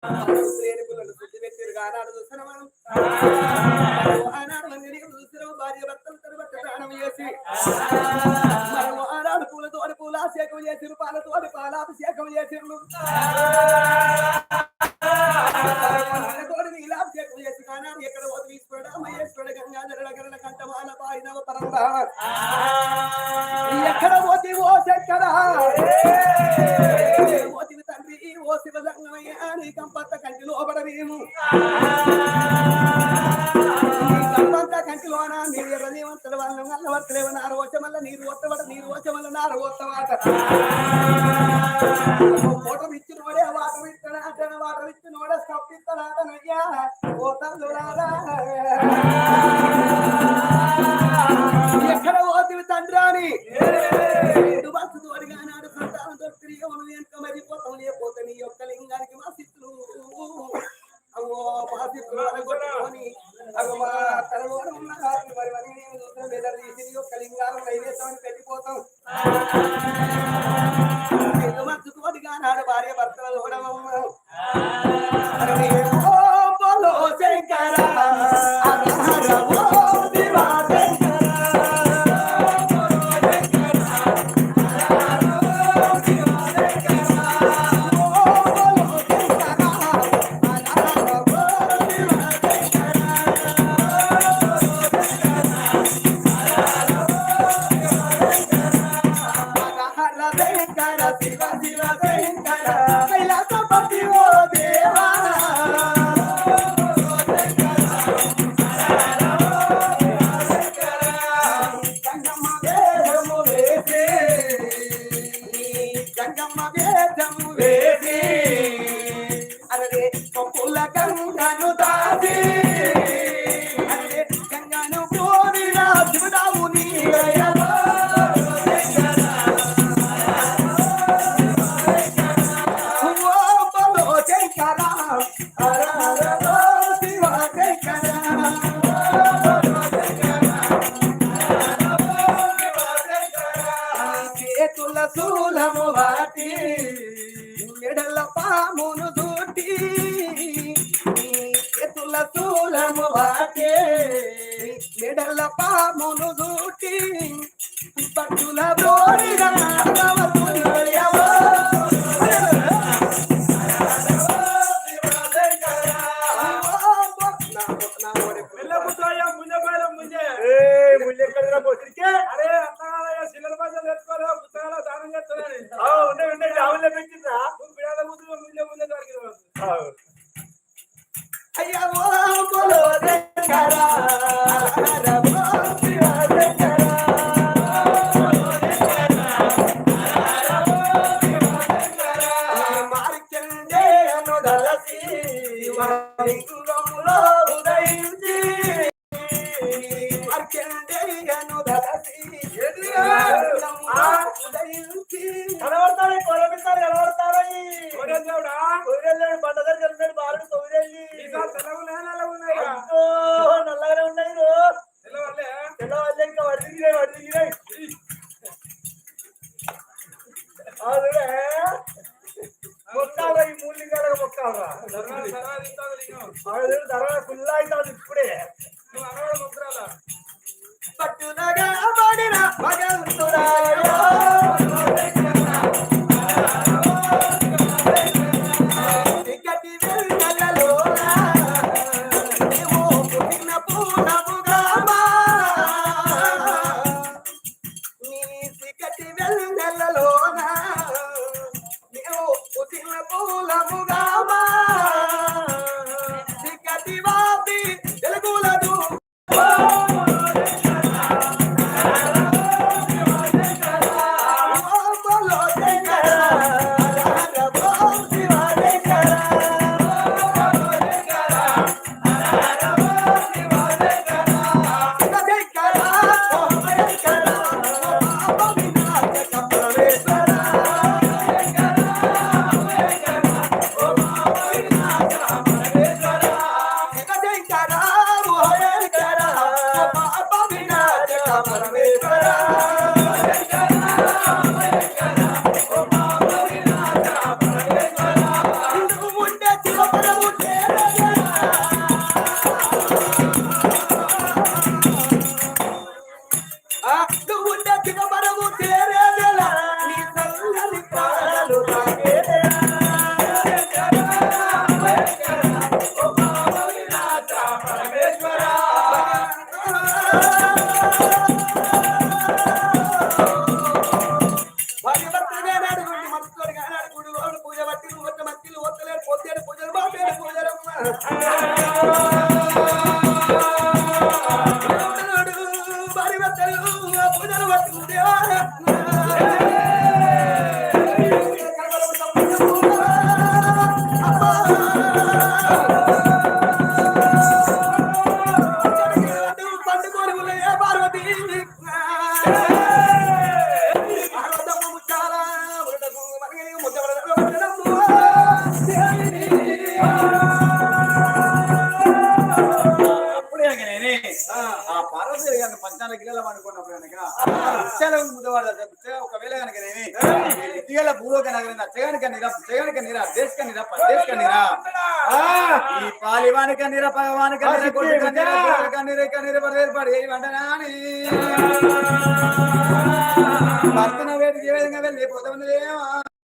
పిల్లలు శుద్ధి పెట్టారు ఆనాడు చూసిన మనం ఆనాడు మంది చూసిన భార్య భర్తలు తరబట్ట ప్రాణం చేసి మనం ఆనాడు పూలతోటి పూలాభిషేకం చేసిరు పాలతోటి పాలాభిషేకం చేసిరు నీలాభిషేకం చేసి ఆనాడు ఎక్కడ పోతే తీసుకున్నాడు అమ్మేశ్వరుడు గంగాధరుడ గరణ కంఠమాల పారినవ పరంధామ ఎక్కడ పోతే ఓ ఎక్కడ పోతివి తండ్రి ఓ శివజంగమయ్య నీ కంపంత కంటి లోపడ మేము కంపంత కంటిలోన మీరు ఎర్రనీవంతుల వాళ్ళు నల్లవర్తలేవ నారు వచ్చమల్ల నీరు ఒత్తబడ నీరు వచ్చమల్ల నారు ఒత్తమాట ఫోటో ఇచ్చినోడే వాటర్ ఇస్తాడా వాటర్ ఇచ్చినోడే తప్పిస్తాడాటనయ్యా ఓ తండ్రులారా ఎక్కడ పోతివి తండ్రి అని బస్సు తోడిగా నాడు సంతానం దొరికి వెనుక మరిపోతాం లేకపోతే నీ యొక్క లింగానికి మా సిత్తులు అవ్వో మా సిత్తులు అనగొట్టుకొని అవి మా తలగోడు ఉన్న రాత్రి మరి అని నేను చూసిన బెదర్ తీసి నీ యొక్క లింగాలను నైవేద్యాన్ని పెట్టిపోతాం మస్సు తోడిగా నాడు భార్య భర్తల చూడమమ్మ శంకర మెడల పామును దూటి పట్టుల అయ్యా నల్లగానే ఉన్నాయి ఇంకా వడిగిరాయి మొక్కాలా ఈ మూలికాలుగా మొక్కాలా తర్వాత ఫుల్ అవుతుంది ఇప్పుడే పట్టునగా పడిన భగవంతుడా భారీ బట్టలు పూజలు పట్టుకుంటేవా పండుకోని ఏ పార్వతి చాలా ఆ పార్వతి పంచాల గిల్లలు అనుకున్నప్పుడు కనుక ముద్దవాడు ఒకవేళ కనుక ఇటీవల పూర్వక నగరం అచ్చగానిక నీరా దేశక నీరా పదేశక నీరా ఈ పాలివానిక నీర పగవానిక ఏర్పడి వంటనాని భర్తన వేదిక ఏ విధంగా వెళ్ళి పోతా ఉన్నదేమో